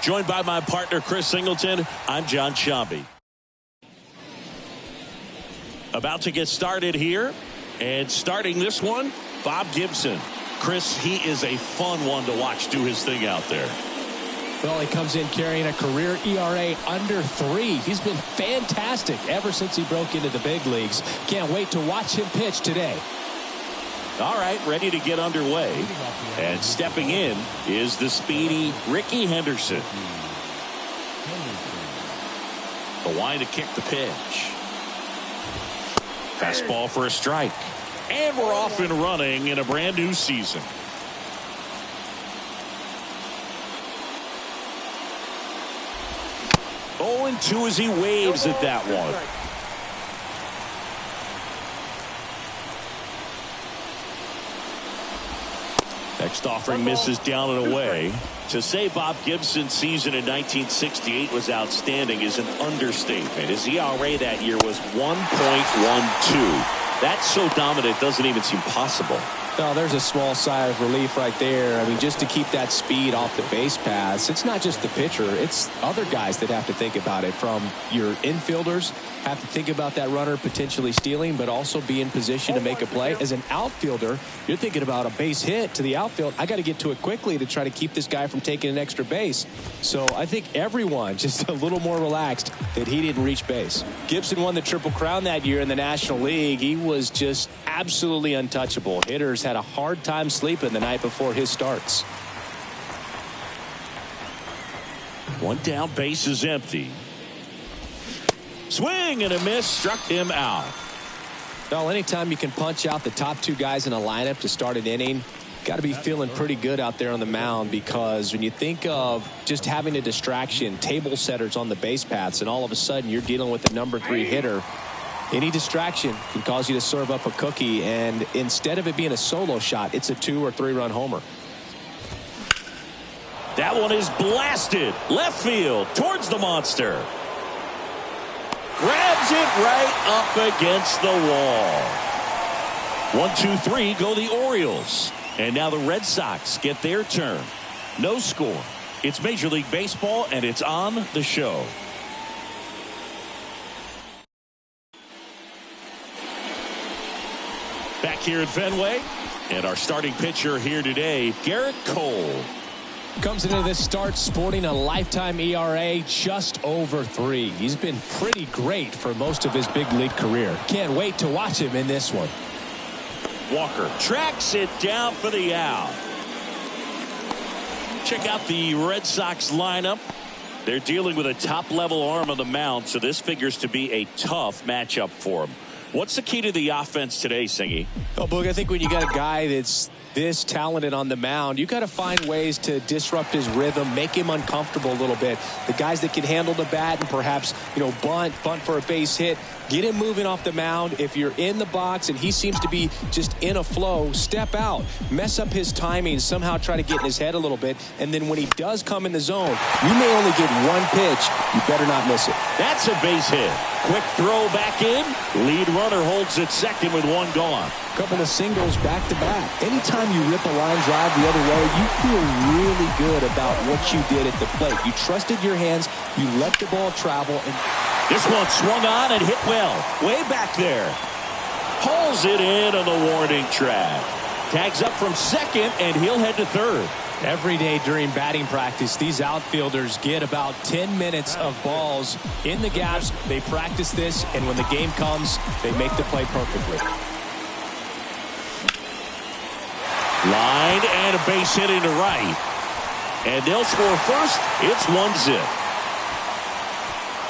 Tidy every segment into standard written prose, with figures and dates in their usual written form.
Joined by my partner, Chris Singleton, I'm John Shambi. About to get started here. And starting this one, Bob Gibson. Chris, he is a fun one to watch do his thing out there. Well, he comes in carrying a career ERA under 3. He's been fantastic ever since he broke into the big leagues. Can't wait to watch him pitch today. All right, ready to get underway. And stepping in is the speedy Ricky Henderson. The line to kick the pitch. Fastball for a strike. And we're off and running in a brand new season. Oh, and 2 as he waves at that one. Next offering misses down and away. To say Bob Gibson's season in 1968 was outstanding is an understatement. His ERA that year was 1.12. That's so dominant, it doesn't even seem possible. No, there's a small sigh of relief right there. I mean, just to keep that speed off the base paths, it's not just the pitcher, it's other guys that have to think about it. From your infielders, have to think about that runner potentially stealing, but also be in position to make a play. As an outfielder, you're thinking about a base hit to the outfield. I got to get to it quickly to try to keep this guy from taking an extra base. So I think everyone just a little more relaxed that he didn't reach base. Gibson won the Triple Crown that year in the National League. He was just absolutely untouchable. Hitters had a hard time sleeping the night before his starts. One down, base is empty. Swing and a miss, struck him out. Well, anytime you can punch out the top 2 guys in a lineup to start an inning, got to be feeling pretty good out there on the mound, because when you think of just having a distraction, table setters on the base paths, and all of a sudden you're dealing with the number 3 hitter, any distraction can cause you to serve up a cookie, and instead of it being a solo shot, it's a 2 or 3 run homer. That one is blasted left field towards the monster. Grabs it right up against the wall. 1, 2, 3 go the Orioles. And now the Red Sox get their turn. No score. It's Major League Baseball, and it's on the show. Back here at Fenway, and our starting pitcher here today, Garrett Cole. Comes into this start sporting a lifetime ERA just over 3. He's been pretty great for most of his big league career. Can't wait to watch him in this one. Walker tracks it down for the out. Check out the Red Sox lineup. They're dealing with a top-level arm on the mound, so this figures to be a tough matchup for them. What's the key to the offense today, Singy? Oh, Boog, I think when you got a guy that's this talented on the mound, you got to find ways to disrupt his rhythm, make him uncomfortable a little bit. The guys that can handle the bat and perhaps, bunt for a base hit, get him moving off the mound. If you're in the box and he seems to be just in a flow, step out, mess up his timing, somehow try to get in his head a little bit. And then when he does come in the zone, you may only get one pitch. You better not miss it. That's a base hit. Quick throw back in. Lead runner holds at second with one gone. Couple of singles back to back. Anytime you rip a line drive the other way, you feel really good about what you did at the plate. You trusted your hands. You let the ball travel. And this one swung on and hit well. Way back there. Pulls it in on the warning track. Tags up from second, and he'll head to third. Every day during batting practice, these outfielders get about 10 minutes of balls in the gaps. They practice this, and when the game comes, they make the play perfectly. Line and a base hit into right. And they'll score first. It's 1-0.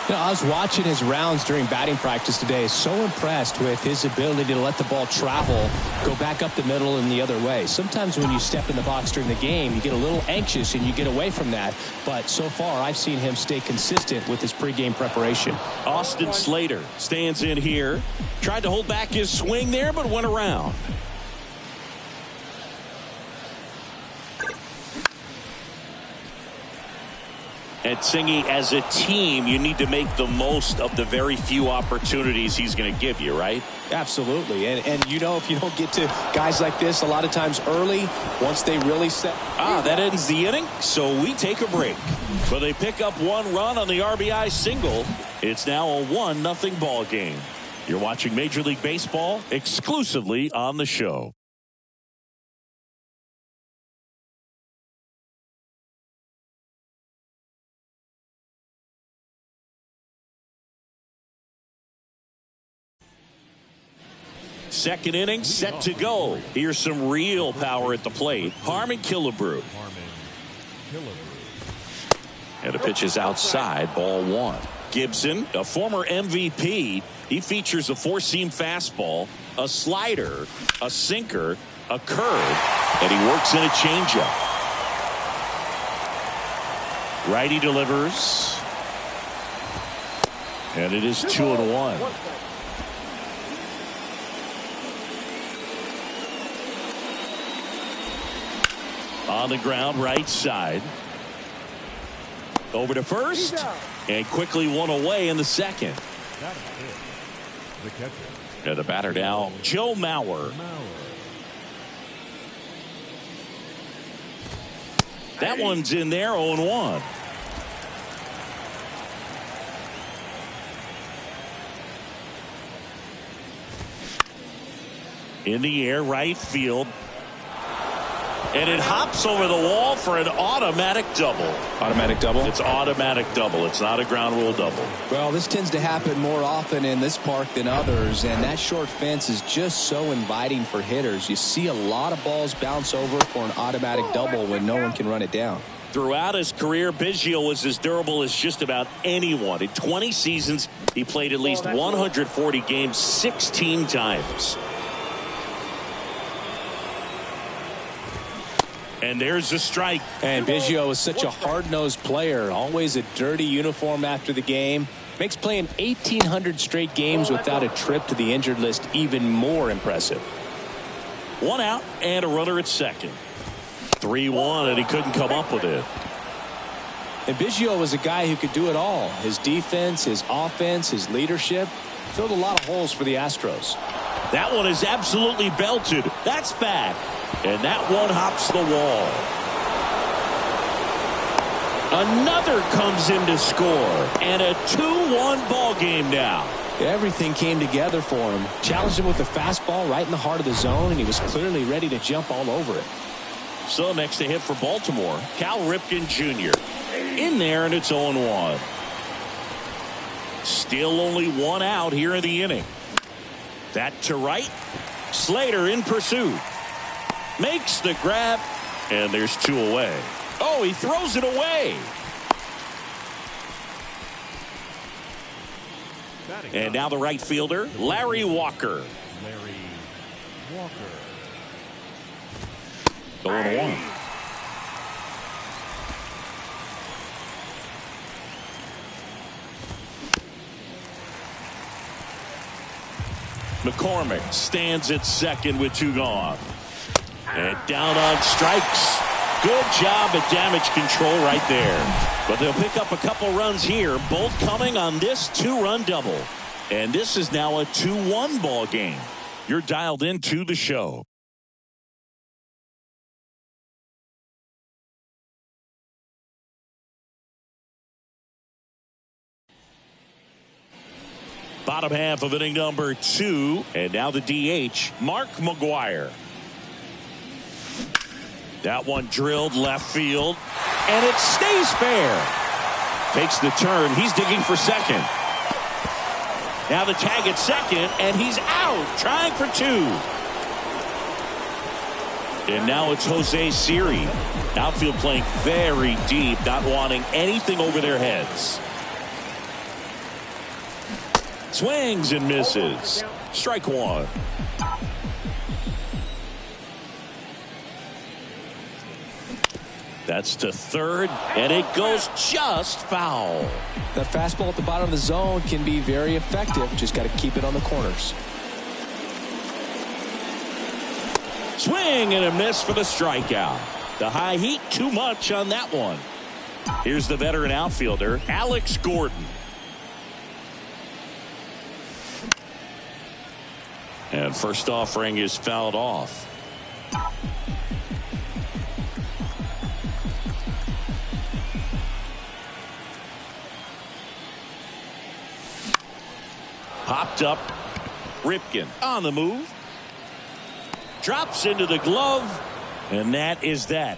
I was watching his rounds during batting practice today. So impressed with his ability to let the ball travel, go back up the middle and the other way. Sometimes when you step in the box during the game, you get a little anxious and you get away from that. But so far, I've seen him stay consistent with his pregame preparation. Austin Slater stands in here. Tried to hold back his swing there, but went around. And Singy, as a team, you need to make the most of the very few opportunities he's going to give you, right? Absolutely. And if you don't get to guys like this a lot of times early, once they really set. That ends the inning, so we take a break. But they pick up one run on the RBI single. It's now a 1-0 ball game. You're watching Major League Baseball exclusively on the show. Second inning set to go. Here's some real power at the plate. Harmon Killebrew. And the pitch is outside, ball one. Gibson, a former MVP. He features a four-seam fastball, a slider, a sinker, a curve, and he works in a changeup. Righty delivers. And it is 2-1. On the ground, right side. Over to first. And quickly one away in the second. And the batter now, Joe Mauer. That one's in there, 0-1. In the air, right field. And it hops over the wall for an automatic double. Automatic double? It's automatic double. It's not a ground rule double. Well, this tends to happen more often in this park than others, and that short fence is just so inviting for hitters. You see a lot of balls bounce over for an automatic double when no one can run it down. Throughout his career, Biggio was as durable as just about anyone. In 20 seasons, he played at least 140 games 16 times. And there's a strike. And Biggio is such a hard-nosed player. Always a dirty uniform after the game. Makes playing 1,800 straight games without a trip to the injured list even more impressive. One out and a runner at second. 3-1, and he couldn't come up with it. And Biggio was a guy who could do it all. His defense, his offense, his leadership. Filled a lot of holes for the Astros. That one is absolutely belted. That's back. And that one hops the wall. Another comes in to score. And a 2-1 ball game now. Everything came together for him. Challenged him with the fastball right in the heart of the zone, and he was clearly ready to jump all over it. So next to hit for Baltimore, Cal Ripken Jr. In there, and it's 0-1. Still only one out here in the inning. That to right. Slater in pursuit. Makes the grab, and there's two away. Oh, he throws it away. And now the right fielder, Larry Walker. Going one. McCormick stands at second with 2 gone. And down on strikes. Good job at damage control right there. But they'll pick up a couple runs here, both coming on this 2-run double. And this is now a 2-1 ball game. You're dialed into the show. Bottom half of inning number 2. And now the DH, Mark McGwire. That one drilled left field. And it stays fair. Takes the turn. He's digging for second. Now the tag at second. And he's out. Trying for 2. And now it's Jose Siri. Outfield playing very deep. Not wanting anything over their heads. Swings and misses. Strike 1. That's to third, and it goes just foul. That fastball at the bottom of the zone can be very effective. Just got to keep it on the corners. Swing and a miss for the strikeout. The high heat, too much on that one. Here's the veteran outfielder, Alex Gordon. And first offering is fouled off. Popped up. Ripken on the move. Drops into the glove. And that is that.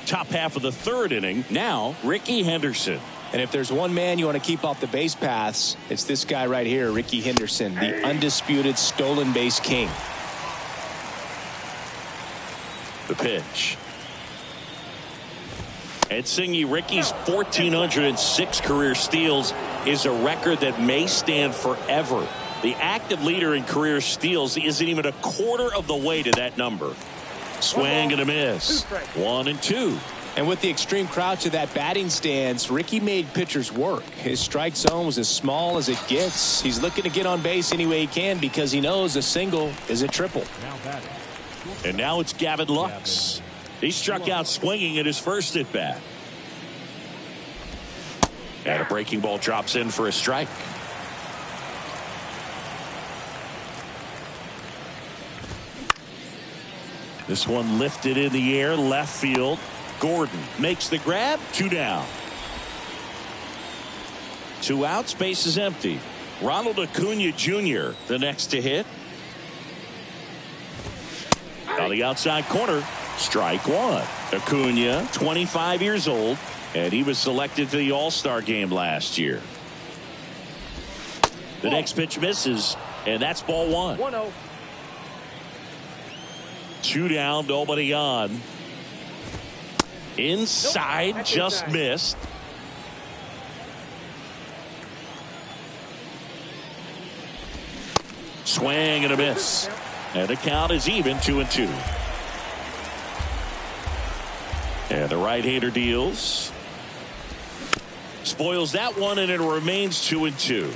Top half of the 3rd inning. Now, Ricky Henderson. And if there's one man you want to keep off the base paths, it's this guy right here, Ricky Henderson, the undisputed stolen base king. The pitch. At Singy, Ricky's 1,406 career steals is a record that may stand forever. The active leader in career steals isn't even a quarter of the way to that number. Swing and a miss. 1-2. And with the extreme crouch of that batting stance, Ricky made pitchers work. His strike zone was as small as it gets. He's looking to get on base any way he can because he knows a single is a triple. And now it's Gavin Lux. He struck out swinging at his first at bat. And a breaking ball drops in for a strike. This one lifted in the air, left field. Gordon makes the grab. 2 down. 2 outs, base is empty. Ronald Acuna Jr. the next to hit. On the outside corner, strike 1. Acuna, 25 years old, and he was selected to the All-Star game last year. The next pitch misses, and that's ball 1. 1-0. 2 down, nobody on. Inside, just missed. Swing and a miss. And the count is even, 2-2. And the right-hander deals. Spoils that one, and it remains 2-2.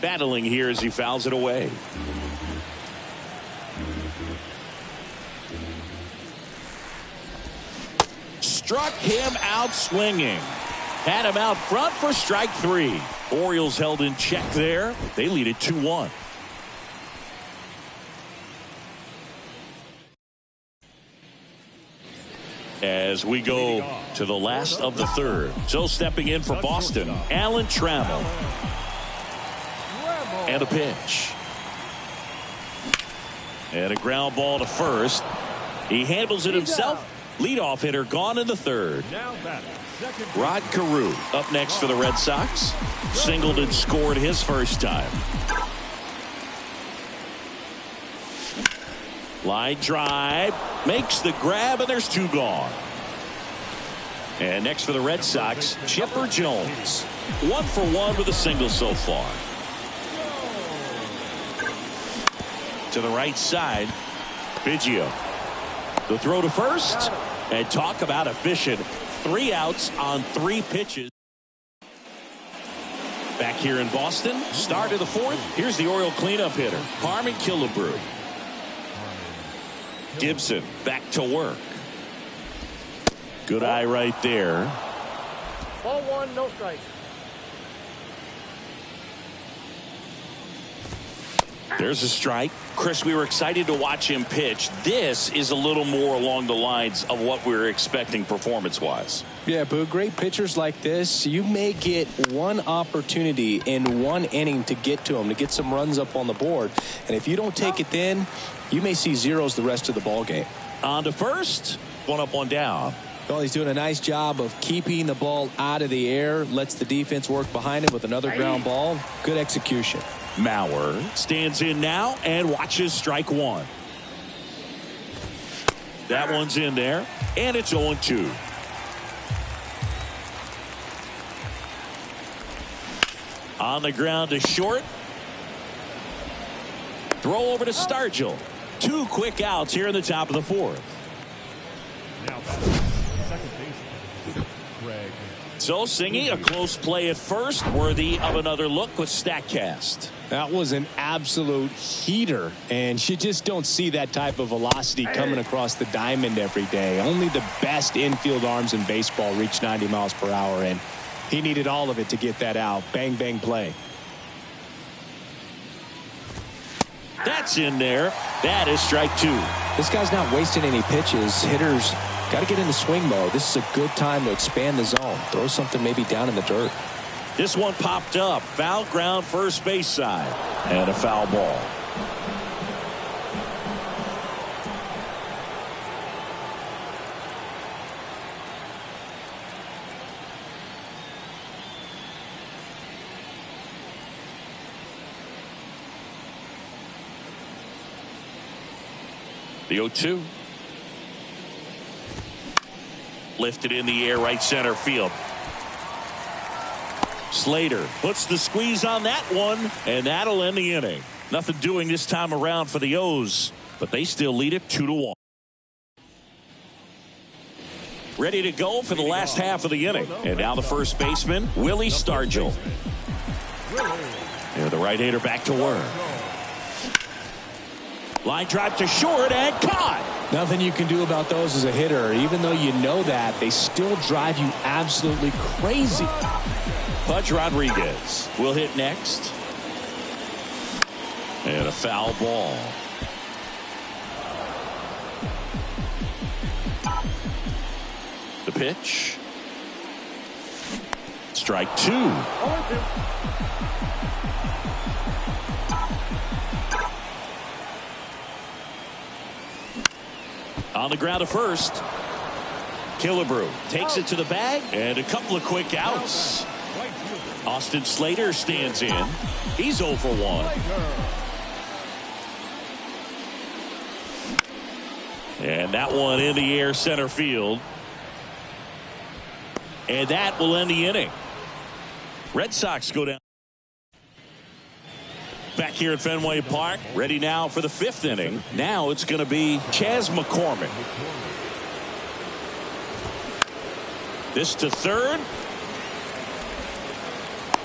Battling here as he fouls it away. Struck him out swinging. Had him out front for strike 3. Orioles held in check there. They lead it 2-1. As we go to the last of the 3rd. So stepping in for Boston, Alan Trammell. And a pitch. And a ground ball to first. He handles it himself. Leadoff hitter gone in the 3rd. Rod Carew up next for the Red Sox. Singleton scored his first time. Line drive. Makes the grab, and there's 2 gone. And next for the Red Sox, Chipper Jones. 1 for 1 with a single so far. To the right side, Biggio. The throw to first, and talk about efficient. 3 outs on 3 pitches. Back here in Boston, start of the 4th. Here's the Oriole cleanup hitter, Harmon Killebrew. Gibson back to work. Good eye right there. Ball 1, no strike. There's a strike. Chris, we were excited to watch him pitch. This is a little more along the lines of what we were expecting performance-wise. Yeah, but great pitchers like this, you may get one opportunity in one inning to get to them, to get some runs up on the board. And if you don't take it then, you may see zeros the rest of the ball game. On to first. 1 up, 1 down. Well, he's doing a nice job of keeping the ball out of the air, lets the defense work behind him with another ground ball. Good execution. Mauer stands in now and watches strike 1. That one's in there, and it's 0-2. On the ground to short. Throw over to Stargell. 2 quick outs here in the top of the 4th. Now second baseman, Greg. So Singy, a close play at first, worthy of another look with StatCast. That was an absolute heater, and you just don't see that type of velocity coming across the diamond every day. Only the best infield arms in baseball reach 90 miles per hour, and he needed all of it to get that out. Bang, bang play. That's in there. That is strike 2. This guy's not wasting any pitches. Hitters got to get into swing mode. This is a good time to expand the zone. Throw something maybe down in the dirt. This one popped up. Foul ground, first base side. And a foul ball. The 0-2. Lifted in the air, right center field. Slater puts the squeeze on that one, and that'll end the inning. Nothing doing this time around for the O's, but they still lead it 2-1. Ready to go for the last half of the inning. And now the first baseman, Willie Stargell. And the right-hander back to work. Line drive to short and caught. Nothing you can do about those as a hitter. Even though you know that, they still drive you absolutely crazy. Pudge Rodriguez will hit next. And a foul ball. The pitch. Strike 2. On the ground to first. Killebrew takes it to the bag, and a couple of quick outs. Austin Slater stands in. He's 0 for 1. And that one in the air center field. And that will end the inning. Red Sox go down. Back here at Fenway Park, ready now for the 5th inning. Now it's going to be Chas McCormick. This to third.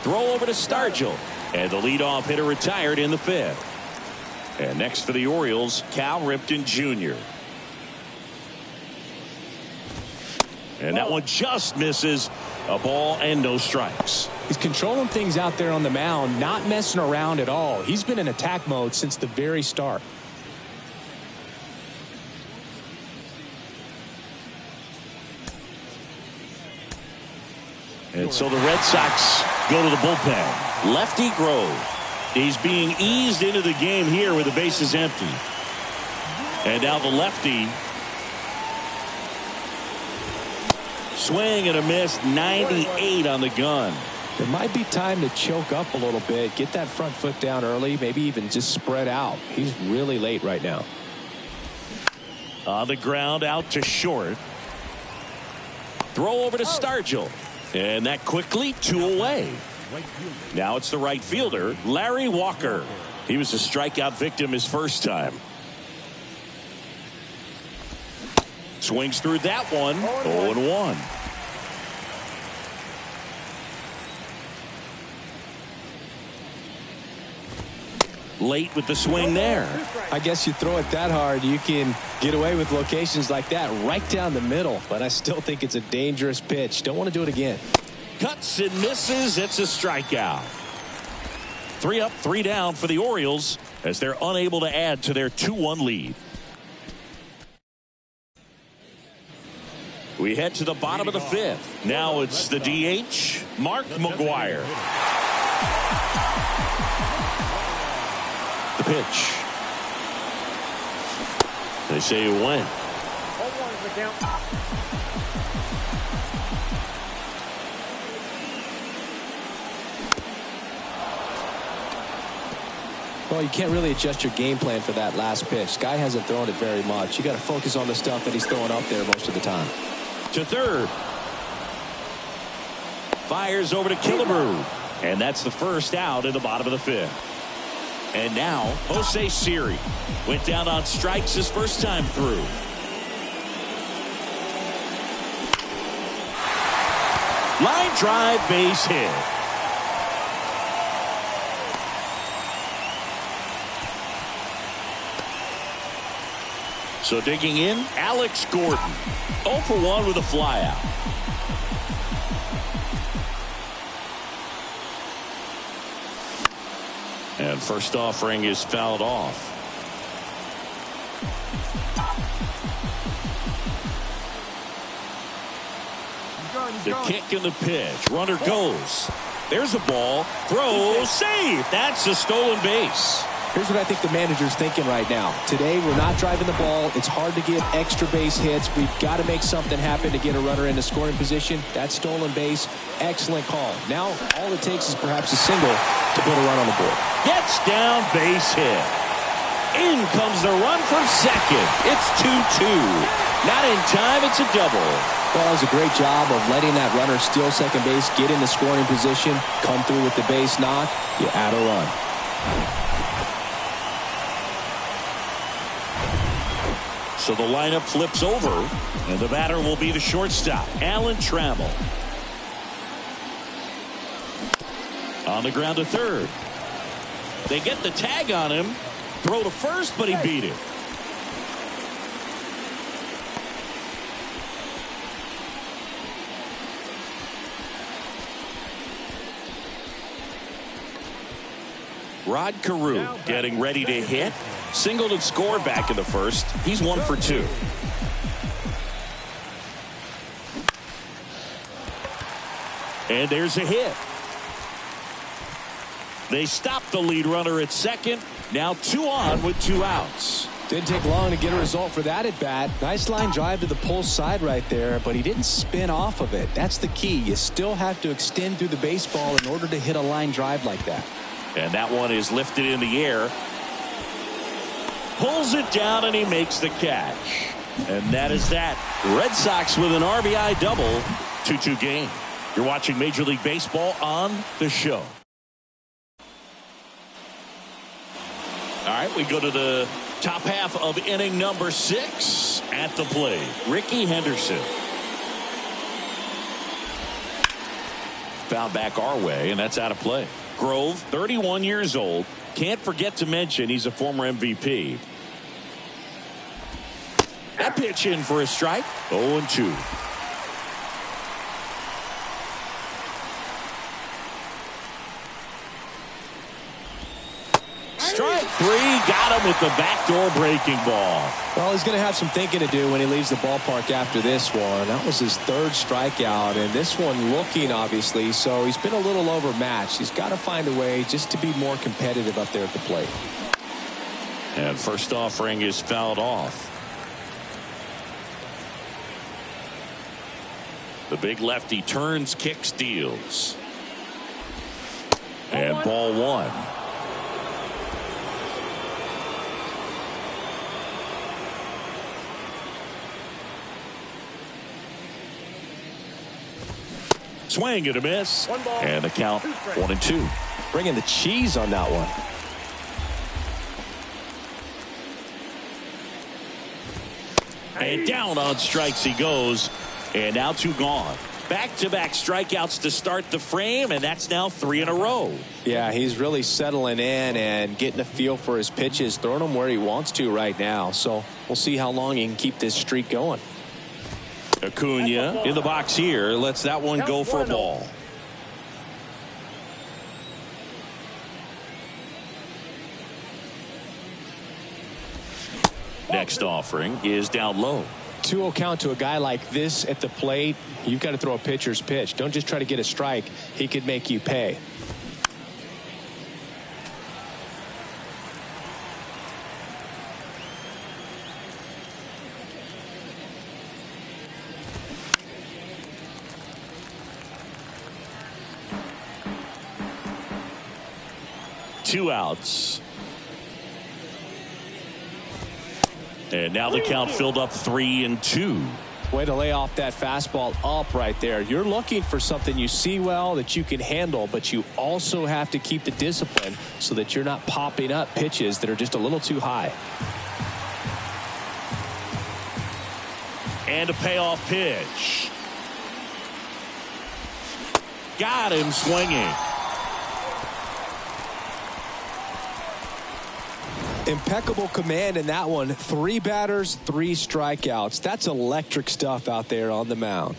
Throw over to Stargell. And the leadoff hitter retired in the 5th. And next for the Orioles, Cal Ripken Jr. And that one just misses. A ball and no strikes. He's controlling things out there on the mound, not messing around at all. He's been in attack mode since the very start. And so the Red Sox go to the bullpen. Lefty Grove. He's being eased into the game here with the bases empty. And now the lefty. Swing and a miss, 98 on the gun. It might be time to choke up a little bit, get that front foot down early, maybe even just spread out. He's really late right now. On the ground, out to short. Throw over to Stargell. And that quickly 2 away. Now it's the right fielder, Larry Walker. He was a strikeout victim his first time. Swings through that one. 0-1. Late with the swing there. I guess you throw it that hard, you can get away with locations like that right down the middle. But I still think it's a dangerous pitch. Don't want to do it again. Cuts and misses. It's a strikeout. 3 up, 3 down for the Orioles as they're unable to add to their 2-1 lead. We head to the bottom of the 5th. Now it's the DH, Mark McGwire. The pitch. They say you win. 0-1 is the count. Well, you can't really adjust your game plan for that last pitch. Guy hasn't thrown it very much. You got to focus on the stuff that he's throwing up there most of the time. To third. Fires over to Killebrew. And that's the first out in the bottom of the 5th. And now Jose Siri went down on strikes his first time through. Line drive, base hit. So digging in, Alex Gordon. 0 for 1 with a flyout. And first offering is fouled off. The kick and the pitch. Runner goes. There's a ball. Throw. Save. That's a stolen base. Here's what I think the manager's thinking right now. Today, we're not driving the ball. It's hard to get extra base hits. We've got to make something happen to get a runner into scoring position. That stolen base, excellent call. Now, all it takes is perhaps a single to put a run on the board. Gets down, base hit. In comes the run from second. It's 2-2. Not in time, it's a double. Well, that was a great job of letting that runner steal second base, get into scoring position, come through with the base knock. You add a run. So the lineup flips over, and the batter will be the shortstop, Alan Trammell. On the ground to third. They get the tag on him. Throw to first, but he beat it. Rod Carew getting ready to hit. Singled and scored back in the first. He's 1 for 2. And there's a hit. They stop the lead runner at second. Now 2 on with 2 outs. Didn't take long to get a result for that at bat. Nice line drive to the pull side right there, but he didn't spin off of it. That's the key. You still have to extend through the baseball in order to hit a line drive like that. And that one is lifted in the air. Pulls it down and he makes the catch. And that is that. Red Sox with an RBI double. 2-2 game. You're watching Major League Baseball on the show. All right, we go to the top half of inning number 6 at the plate. Ricky Henderson. Foul back our way, and that's out of play. Grove, 31 years old. Can't forget to mention he's a former MVP. That pitch in for a strike. 0-2. Strike 3, got him with the backdoor breaking ball. Well, he's going to have some thinking to do when he leaves the ballpark after this one. That was his 3rd strikeout, and this one looking, obviously, so he's been a little overmatched. He's got to find a way just to be more competitive up there at the plate. And first offering is fouled off. The big lefty turns, kicks, deals. And ball 1. Swing and a miss. One ball, And the count 1-2. Bringing the cheese on that one. And down on strikes he goes. And now 2 gone. Back-to-back strikeouts to start the frame, and that's now 3 in a row. Yeah, he's really settling in and getting a feel for his pitches, throwing them where he wants to right now. So we'll see how long he can keep this streak going. Acuna in the box here. Lets that one go for a ball. Next offering is down low. 2-0 count to a guy like this at the plate. You've got to throw a pitcher's pitch. Don't just try to get a strike. He could make you pay. Two outs. And now the count filled up 3-2. Way to lay off that fastball up right there. You're looking for something you see well that you can handle, but you also have to keep the discipline so that you're not popping up pitches that are just a little too high. And a payoff pitch. Got him swinging. Impeccable command in that one. 3 batters, 3 strikeouts. That's electric stuff out there on the mound.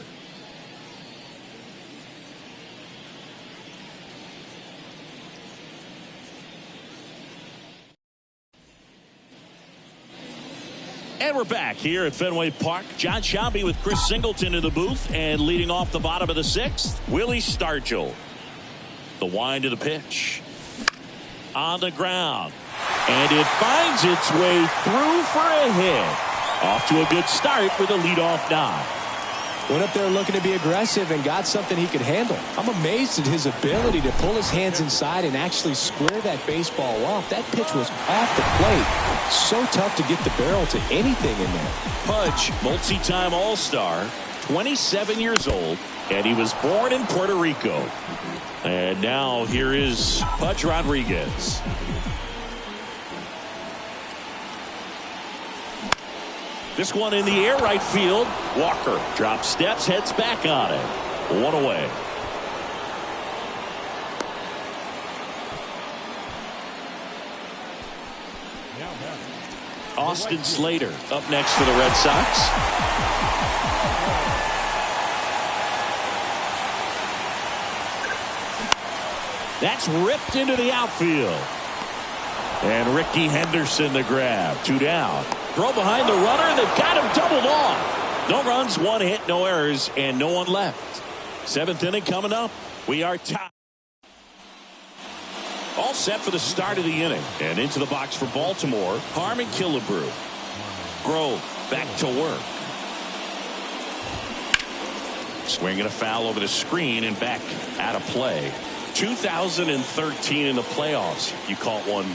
And we're back here at Fenway Park. John Shelby with Chris Singleton in the booth, and leading off the bottom of the 6th, Willie Stargell. The wind of the pitch. On the ground. And it finds its way through for a hit. Off to a good start with a leadoff knock. Went up there looking to be aggressive and got something he could handle. I'm amazed at his ability to pull his hands inside and actually square that baseball off. That pitch was off the plate. So tough to get the barrel to anything in there. Pudge, multi-time All-Star, 27 years old, and he was born in Puerto Rico. And now here is Pudge Rodriguez. This one in the air, right field. Walker drops steps, heads back on it. 1 away. Austin Slater up next for the Red Sox. That's ripped into the outfield. And Ricky Henderson the grab. 2 down. Throw behind the runner. They've got him doubled off. No runs, 1 hit, no errors, and no one left. 7th inning coming up. We are tied. All set for the start of the inning. And into the box for Baltimore, Harmon Killebrew. Grove back to work. Swinging a foul over the screen and back out of play. 2013 in the playoffs. You caught one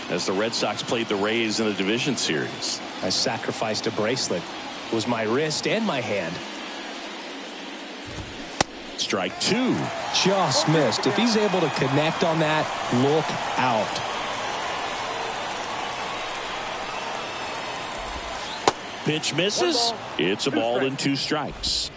as the Red Sox played the Rays in the division series. I sacrificed a bracelet. It was my wrist and my hand. Strike 2. Just missed. If he's able to connect on that, look out. Pitch misses. It's a ball and 2 strikes.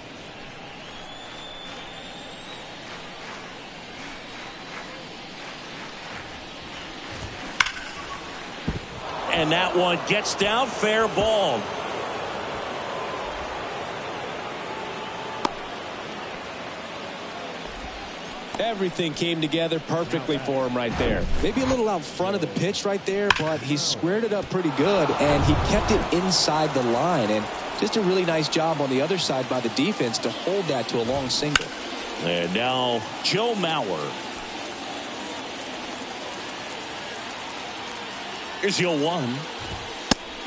And that one gets down, fair ball. Everything came together perfectly for him right there. Maybe a little out front of the pitch right there, but he squared it up pretty good, and he kept it inside the line. And just a really nice job on the other side by the defense to hold that to a long single. And now Joe Mauer. Here's your 1.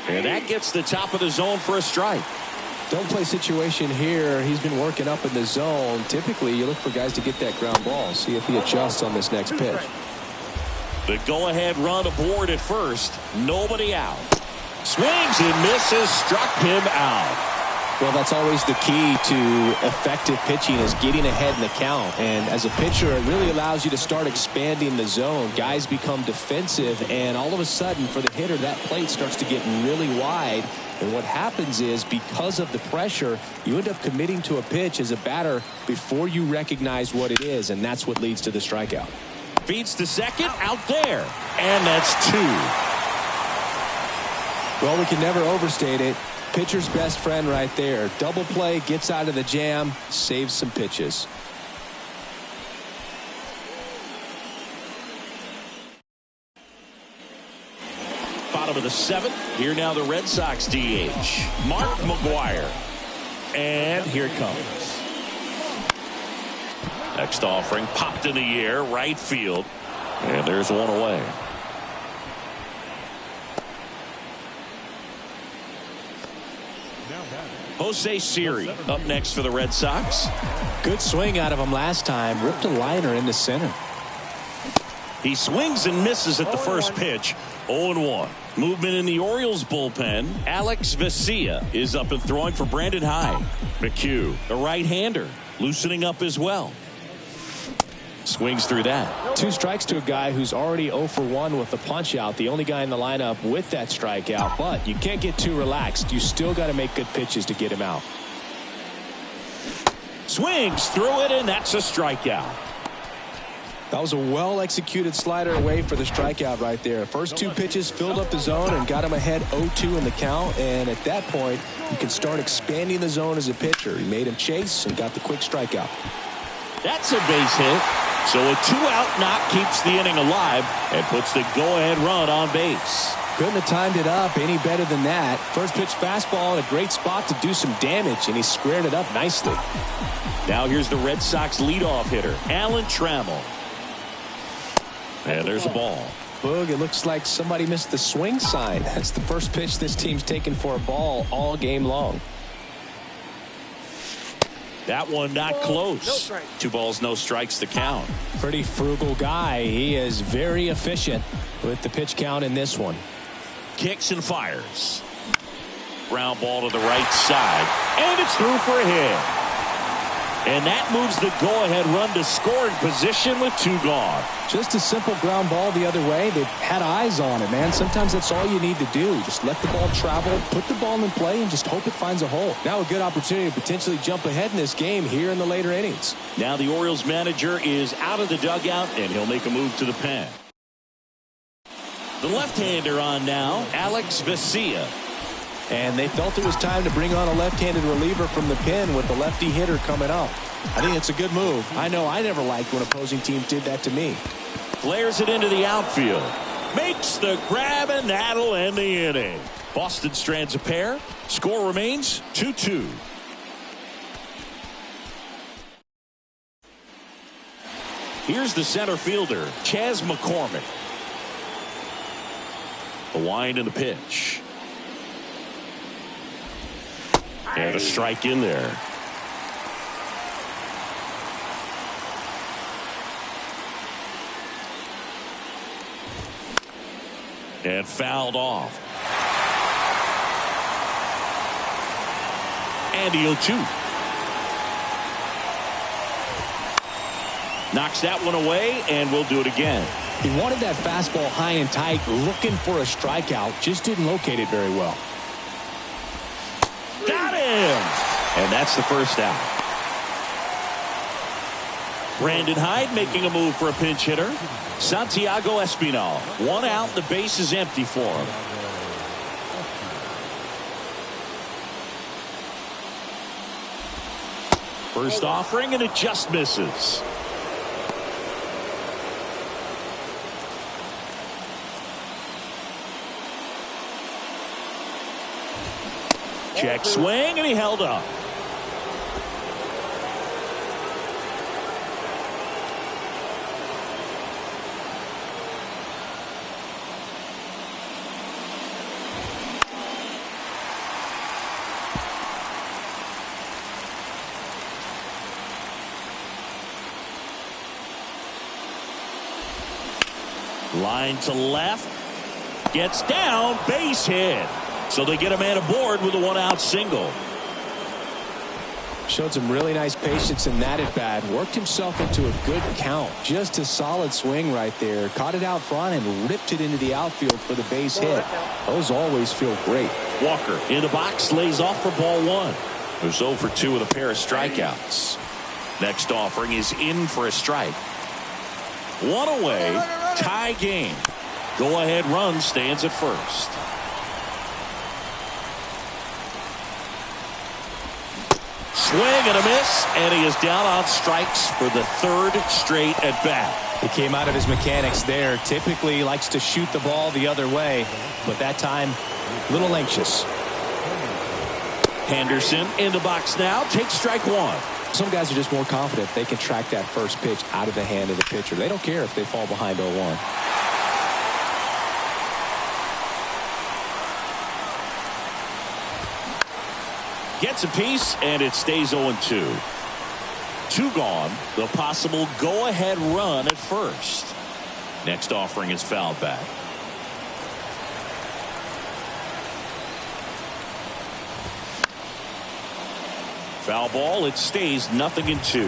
And that gets the top of the zone for a strike. Don't play situation here. He's been working up in the zone. Typically, you look for guys to get that ground ball. See if he adjusts on this next pitch. The go-ahead run aboard at first. Nobody out. Swings and misses. Struck him out. Well, that's always the key to effective pitching, is getting ahead in the count. And as a pitcher, it really allows you to start expanding the zone. Guys become defensive, and all of a sudden, for the hitter, that plate starts to get really wide. And what happens is, because of the pressure, you end up committing to a pitch as a batter before you recognize what it is, and that's what leads to the strikeout. Feeds to second, out there, and that's 2. Well, we can never overstate it. Pitcher's best friend right there. Double play, gets out of the jam, saves some pitches. Bottom of the 7th. Here now the Red Sox DH, Mark McGwire. And here it comes. Next offering popped in the air, right field. And there's one away. Jose Siri up next for the Red Sox. Good swing out of him last time. Ripped a liner into center. He swings and misses at the first pitch. 0-1. Movement in the Orioles bullpen. Alex Vesia is up and throwing for Brandon Hyde. McHugh, the right-hander, loosening up as well. Swings through that. 2 strikes to a guy who's already 0 for 1 with the punch out. The only guy in the lineup with that strikeout. But you can't get too relaxed. You still got to make good pitches to get him out. Swings through it, and that's a strikeout. That was a well-executed slider away for the strikeout right there. First 2 pitches filled up the zone and got him ahead 0-2 in the count. And at that point, you can start expanding the zone as a pitcher. He made him chase and got the quick strikeout. That's a base hit. So a 2-out knock keeps the inning alive and puts the go-ahead run on base. Couldn't have timed it up any better than that. First pitch fastball in a great spot to do some damage, and he squared it up nicely. Now here's the Red Sox leadoff hitter, Alan Trammell. And there's a ball. Boog, it looks like somebody missed the swing sign. That's the first pitch this team's taken for a ball all game long. That one not close. 2 balls, no strikes to count. Pretty frugal guy. He is very efficient with the pitch count in this one. Kicks and fires. Ground ball to the right side. And it's through for a hit. And that moves the go-ahead run to scoring position with 2 gone. Just a simple ground ball the other way. They had eyes on it, man. Sometimes that's all you need to do. Just let the ball travel, put the ball in play, and just hope it finds a hole. Now a good opportunity to potentially jump ahead in this game here in the later innings. Now the Orioles manager is out of the dugout, and he'll make a move to the pen. The left-hander on now, Alex Vesia. And they felt it was time to bring on a left-handed reliever from the pen with the lefty hitter coming up. I think it's a good move. I know I never liked when opposing teams did that to me. Flares it into the outfield. Makes the grab, and that'll end the inning. Boston strands a pair. Score remains 2-2. Here's the center fielder, Chas McCormick. The wind and the pitch. And a strike in there. And fouled off. And the 0-2. Knocks that one away, and we'll do it again. He wanted that fastball high and tight, looking for a strikeout. Just didn't locate it very well. Got him! And that's the first out. Brandon Hyde making a move for a pinch hitter. Santiago Espinal. 1 out. The base is empty for him. First offering, and it just misses. Check swing, and he held up. Line to left. Gets down. Base hit. So they get a man aboard with a 1-out single. Showed some really nice patience in that at bat. Worked himself into a good count. Just a solid swing right there. Caught it out front and ripped it into the outfield for the base hit. Those always feel great. Walker in the box, lays off for ball one. Who's 0 for 2 with a pair of strikeouts. Next offering is in for a strike. One away. Tie game. Go ahead run stands at first. Swing and a miss, and he is down on strikes for the third straight at bat. He came out of his mechanics there. Typically likes to shoot the ball the other way, but that time a little anxious. Henderson in the box now, takes strike one. Some guys are just more confident they can track that first pitch out of the hand of the pitcher. They don't care if they fall behind 0-1. Gets a piece, and it stays 0-2. 2 gone. The possible go-ahead run at first. Next offering is fouled back. Foul ball. It stays 0-2.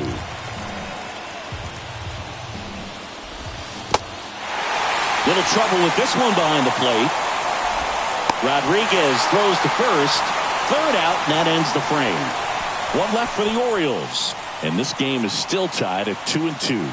Little trouble with this one behind the plate. Rodriguez throws to first. Third out, and that ends the frame. One left for the Orioles, and this game is still tied at 2-2.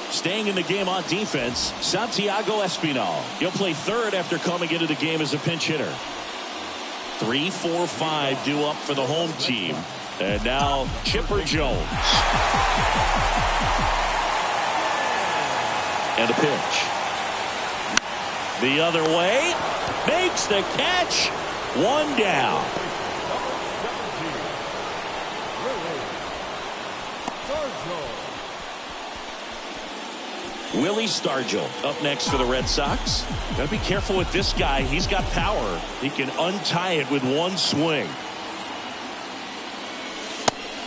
Staying in the game on defense, Santiago Espinal. He'll play third after coming into the game as a pinch hitter. 3, 4, 5 due up for the home team. And now Chipper Jones. And a pitch. The other way. Makes the catch. 1 down. Willie Stargell up next for the Red Sox. Got to be careful with this guy. He's got power. He can untie it with one swing.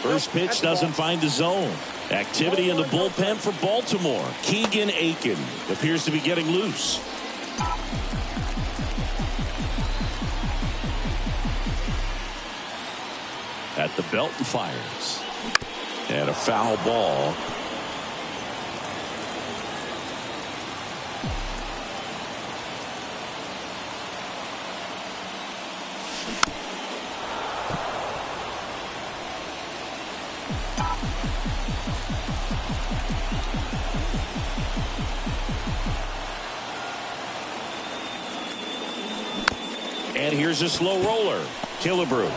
First pitch doesn't find the zone. Activity in the bullpen for Baltimore. Keegan Aiken appears to be getting loose. At the belt and fires. And a foul ball. And here's a slow roller. Killebrew.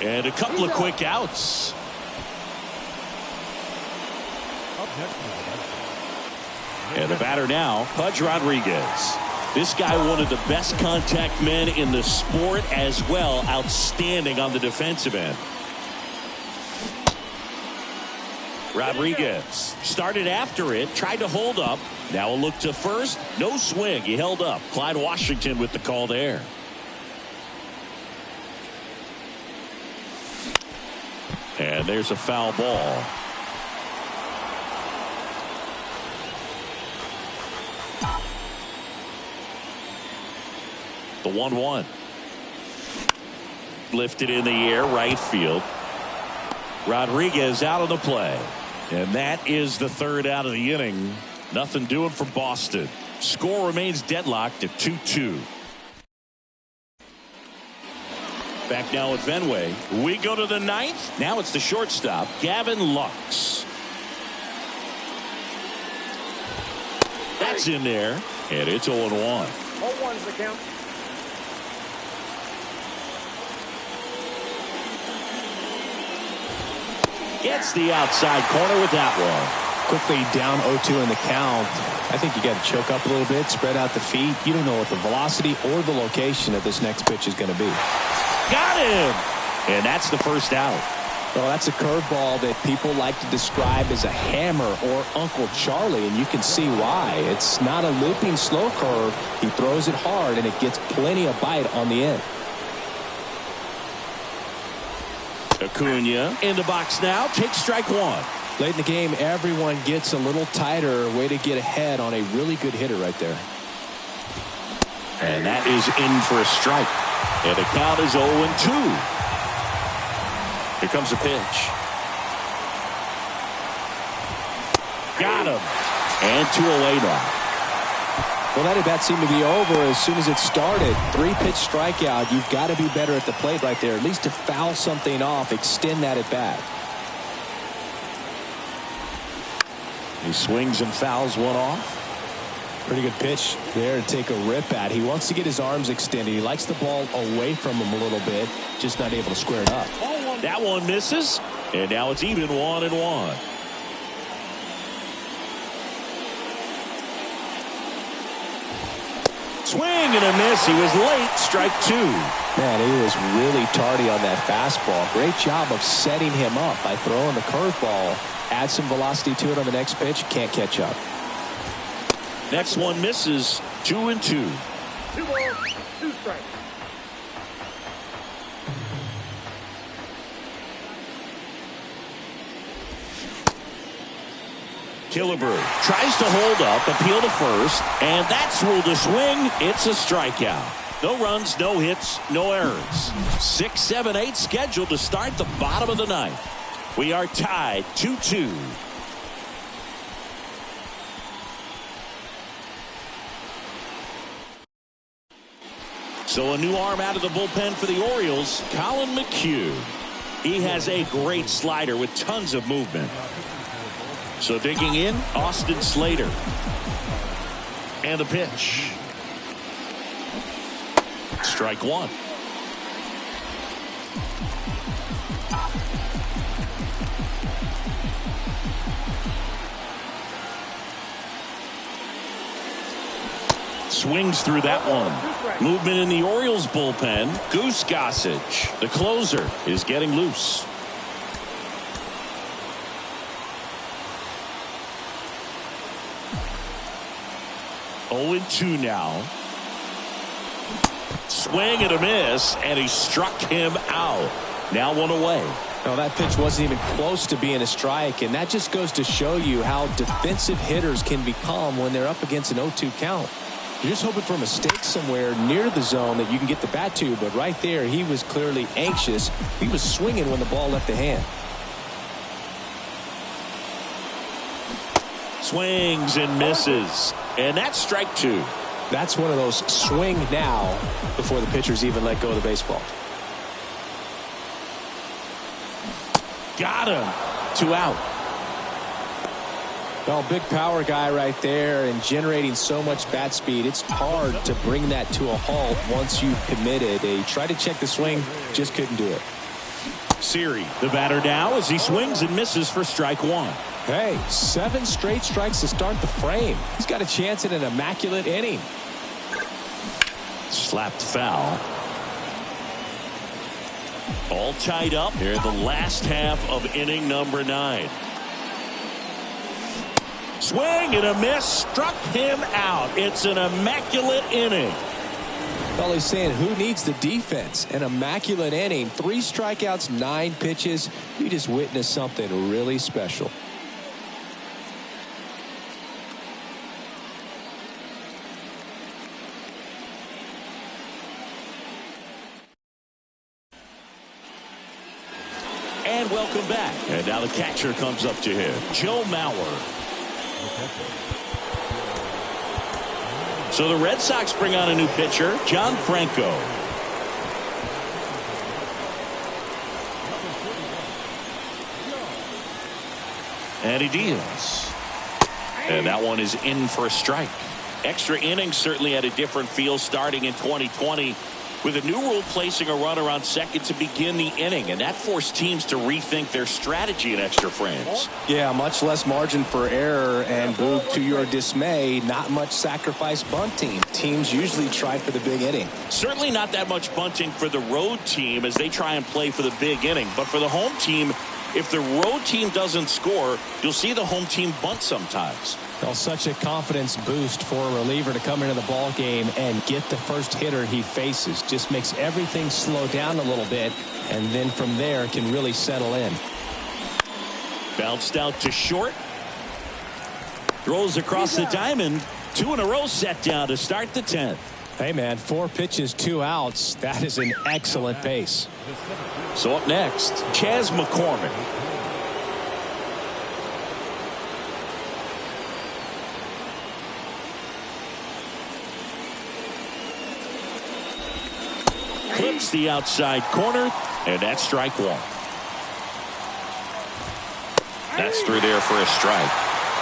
And a couple of quick outs. And the batter now, Pudge Rodriguez. This guy, one of the best contact men in the sport as well. Outstanding on the defensive end. Rodriguez started after it, tried to hold up. Now a look to first. No swing. He held up. Clyde Washington with the call there. And there's a foul ball. The 1-1. Lifted in the air, right field. Rodriguez out of the play. And that is the third out of the inning. Nothing doing for Boston. Score remains deadlocked at 2-2. Back now at Fenway. We go to the ninth. Now it's the shortstop, Gavin Lux. That's in there. And it's 0-1. 0-1's the count. Gets the outside corner with that one. Quickly down 0-2 in the count. I think you got to choke up a little bit, spread out the feet. You don't know what the velocity or the location of this next pitch is going to be. Got him. And that's the first out. Well, that's a curveball that people like to describe as a hammer or Uncle Charlie, and you can see why. It's not a looping slow curve. He throws it hard, and it gets plenty of bite on the end. Acuna in the box now. Takes strike one. Late in the game, everyone gets a little tighter. Way to get ahead on a really good hitter right there. And that is in for a strike. And the count is 0-2. Here comes the pitch. Got him. And 2 away now. Well, that at bat seemed to be over as soon as it started. 3-pitch strikeout. You've got to be better at the plate right there. At least to foul something off, extend that at bat. He swings and fouls one off. Pretty good pitch there to take a rip at. He wants to get his arms extended. He likes the ball away from him a little bit, just not able to square it up. That one misses, and now it's even 1-1. Swing and a miss. He was late. Strike 2. Man, he was really tardy on that fastball. Great job of setting him up by throwing the curveball. Add some velocity to it on the next pitch. Can't catch up. Next one misses. 2-2. 2 balls, 2 strikes. Killebrew tries to hold up, appeal to first, and that's ruled a swing. It's a strikeout. No runs, no hits, no errors. 6, 7, 8 scheduled to start the bottom of the ninth. We are tied 2-2. So a new arm out of the bullpen for the Orioles, Colin McHugh. He has a great slider with tons of movement. So digging in, Austin Slater. And the pitch. Strike 1. Swings through that one. Movement in the Orioles bullpen. Goose Gossage, the closer, is getting loose. Oh, 2 now. Swing and a miss, and he struck him out. Now 1 away. No, that pitch wasn't even close to being a strike, and that just goes to show you how defensive hitters can become when they're up against an 0-2 count. You're just hoping for a mistake somewhere near the zone that you can get the bat to, but right there he was clearly anxious. He was swinging when the ball left the hand. Swings and misses, and that's strike 2. That's one of those swing now before the pitchers even let go of the baseball. Got him. 2 out. Well, big power guy right there and generating so much bat speed. It's hard to bring that to a halt once you've committed. He tried to check the swing, just couldn't do it. Siri, the batter now as he swings and misses for strike 1. Hey, 7 straight strikes to start the frame. He's got a chance at an immaculate inning. Slapped foul. All tied up here in the last half of inning number 9. Swing and a miss, struck him out. It's an immaculate inning. Well, he's saying who needs the defense? An immaculate inning. 3 strikeouts, 9 pitches. We just witnessed something really special. And welcome back. And now the catcher comes up to him, Joe Mauer. So the Red Sox bring on a new pitcher, John Franco. And he deals. And that one is in for a strike. Extra innings certainly had a different feel starting in 2020 with a new rule placing a runner on second to begin the inning, and that forced teams to rethink their strategy in extra frames. Yeah, much less margin for error, and Boog, to your dismay, not much sacrifice bunting. Teams usually try for the big inning. Certainly not that much bunting for the road team as they try and play for the big inning, but for the home team, if the road team doesn't score, you'll see the home team bunt sometimes. Well, such a confidence boost for a reliever to come into the ball game and get the first hitter he faces. Just makes everything slow down a little bit, and then from there can really settle in. Bounced out to short. Throws across the diamond. 2 in a row set down to start the 10th. Hey, man, 4 pitches, 2 outs. That is an excellent pace. So up next, Chas McCormick. Clips the outside corner, and that's strike 1. That's through there for a strike.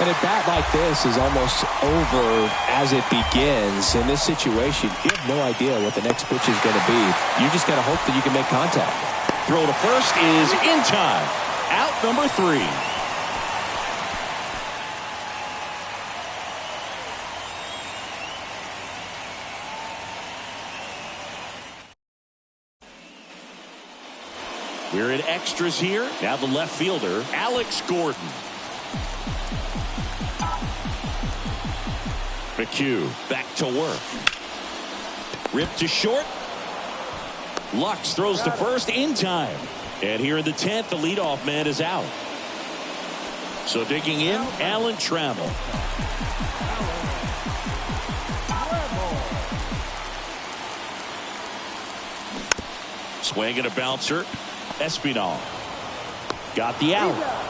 And a bat like this is almost over as it begins. In this situation, you have no idea what the next pitch is going to be. You just got to hope that you can make contact. Throw to first is in time. Out number 3. We're in extras here. Now the left fielder, Alex Gordon. McHugh back to work. Ripped to short. Lux throws to first in time. And here in the 10th, the leadoff man is out. So digging in, Alan Trammell. Swing and a bouncer. Espinal. Got the out.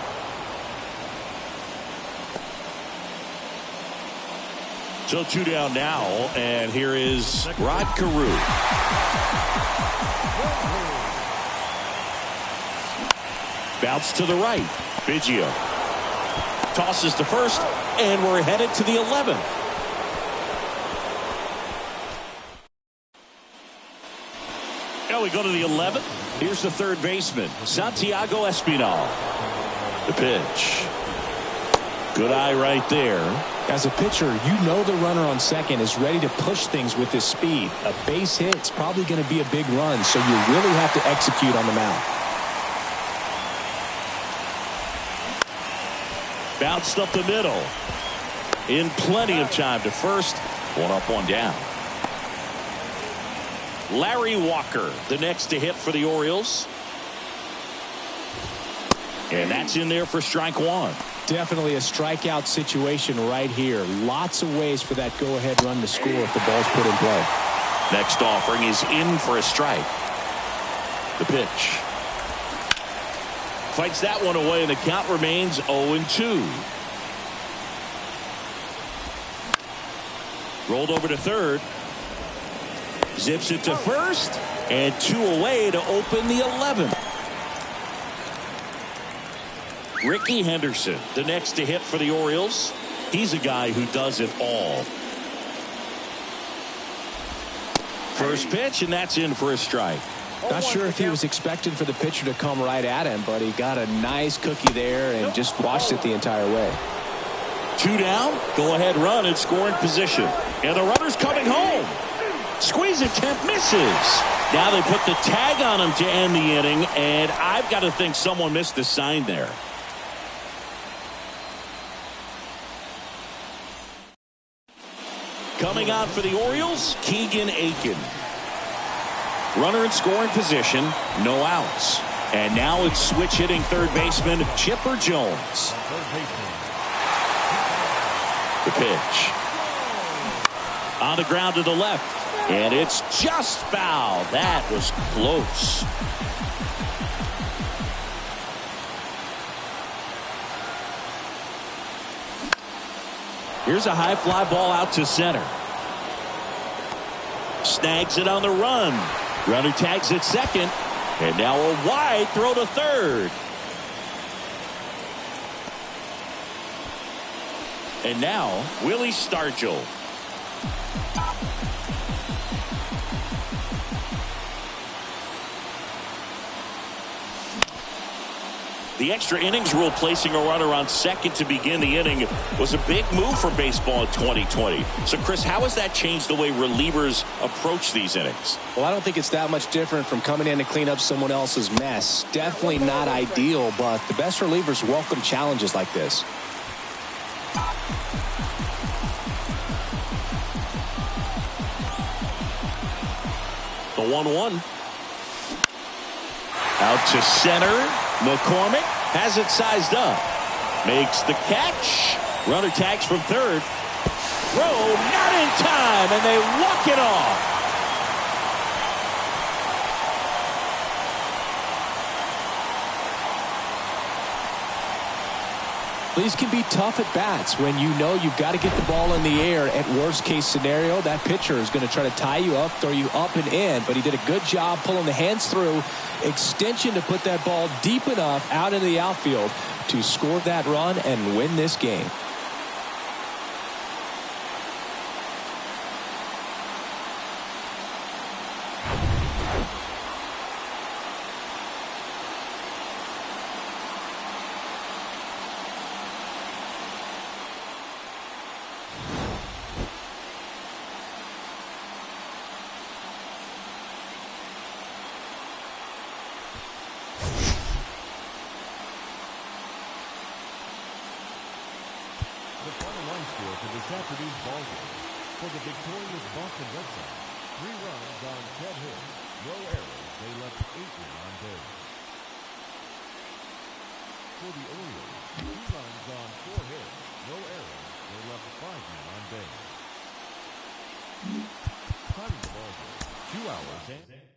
So 2 down now, and here is Rod Carew. Bounce to the right. Biggio tosses to first, and we're headed to the 11th. Now we go to the 11th. Here's the third baseman, Santiago Espinal. The pitch. Good eye right there. As a pitcher, you know the runner on second is ready to push things with his speed. A base hit's probably going to be a big run, so you really have to execute on the mound. Bounced up the middle. In plenty of time to first. 1 up, 1 down. Larry Walker, the next to hit for the Orioles. And that's in there for strike 1. Definitely a strikeout situation right here. Lots of ways for that go-ahead run to score if the ball's put in play. Next offering is in for a strike. The pitch. Fights that one away, and the count remains 0-2. Rolled over to third. Zips it to first, and 2 away to open the 11th. Ricky Henderson, the next to hit for the Orioles. He's a guy who does it all. First pitch, and that's in for a strike. Not sure if he was expecting for the pitcher to come right at him, but he got a nice cookie there and just watched it the entire way. 2 down, go ahead run in scoring position. And the runner's coming home. Squeeze attempt misses. Now they put the tag on him to end the inning, and I've got to think someone missed the sign there. Coming on for the Orioles, Keegan Aiken. Runner in scoring position, no outs. And now it's switch hitting third baseman Chipper Jones. The pitch. On the ground to the left. And it's just foul. That was close. Here's a high fly ball out to center. Snags it on the run. Runner tags at second. And now a wide throw to third. And now Willie Stargell. The extra innings rule placing a runner on second to begin the inning was a big move for baseball in 2020. So, Chris, how has that changed the way relievers approach these innings? Well, I don't think it's that much different from coming in to clean up someone else's mess. Definitely not ideal, but the best relievers welcome challenges like this. The 1-1. Out to center. McCormick Has it sized up. Makes the catch. Runner tags from third. Throw not in time, and they walk it off. These can be tough at bats when you know you've got to get the ball in the air. At worst case scenario, that pitcher is going to try to tie you up, throw you up and in, but he did a good job pulling the hands through, extension to put that ball deep enough out into the outfield to score that run and win this game. The final line score for this afternoon's ball game. For the victorious Boston Red Sox, 3 runs on 10 hits, no errors. They left 8 men on base. For the Orioles, 2 runs on 4 hits, no errors. They left 5 men on base. Time of the ball game, 2 hours and...